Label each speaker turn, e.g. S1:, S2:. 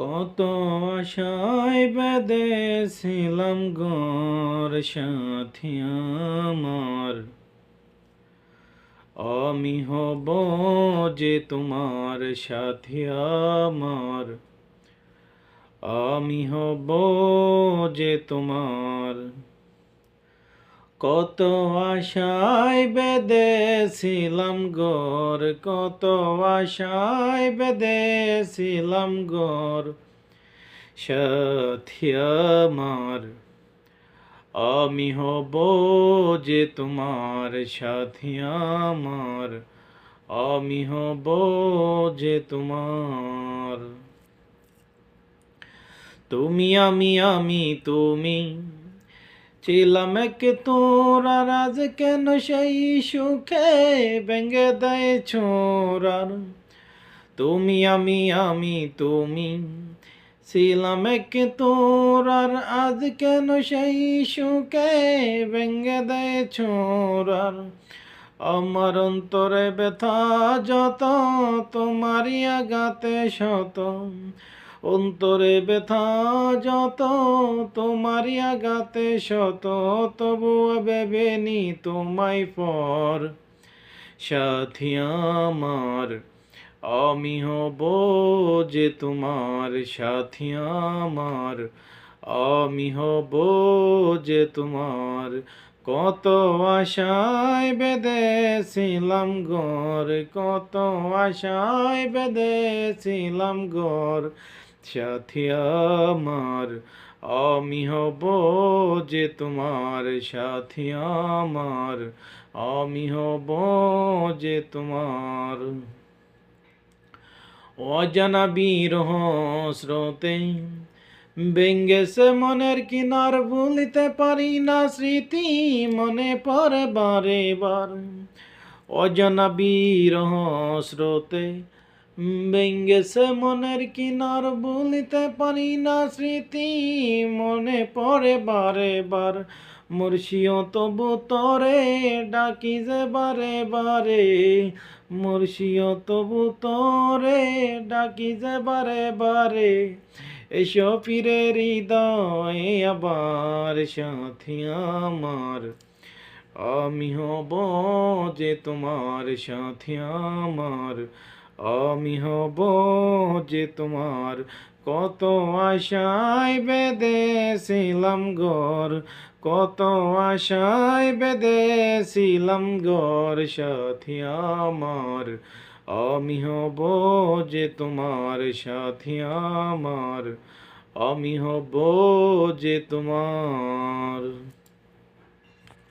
S1: কত আশায় বেঁধেছিলাম ঘর সাথী আমার, আমি হব যে তোমার সাথী আমার, আমি হব যে তোমার। কত আশায় বেঁধেছিলাম ঘর, কত আশায় বেঁধেছিলাম ঘর সাথী আমার, আমি হব যে তোমার সাথী আমার, আমি হব যে তোমার। তুমি আমি তুমি ছিলাম এক তোরার, আজ কেন সেই সুখে ভেঙে দেয় ছোরার। তুমি আমি তুমি ছিলাম এক তোরার, আজ কেন সেই সুখে ভেঙে দেয় ছোরার। আমার অন্তরে ব্যথা যত, তোমারই আঘাতে শত, অন্তরে ব্যথা যত, তোমারই আঘাতে শত, তবুও ভেবে নি তোমায় পর সাথী আমার, আমি হব যে তোমার সাথী আমার, আমি হব যে তোমার। কত আশায় বেঁধেছিলাম ঘর, কত আশায় বেঁধেছিলাম ঘর সাথী আমার, আমি হব যে তোমার সাথী আমার, আমি হব যে তোমার। অজানা বিরহ স্রোতে ভেঙ্গেছে মনের কিনার, ভুলিতে পারি না স্মৃতি মনে পড়ে বারে বার। অজানা বিরহ স্রোতে ভেঙ্গেছে মনের কিনার, ভুলিতে পারি না স্মৃতি মনে পড়ে বারে বার। মুর্শিও তবু তরে ডাকি যে বারে বারে, মুর্শিও তবু তরে ডাকি যে বারে বারে। এসো ফিরে হৃদয়ে আবার সাথী আমার, আমি হব যে তোমার সাথী আমার, আমি হব যে তোমার। কত আশায় বেঁধেছিলাম ঘর, কত আশায় বেঁধেছিলাম ঘর সাথী আমার, আমি হব যে তোমার সাথী আমার, আমি হব যে তোমার।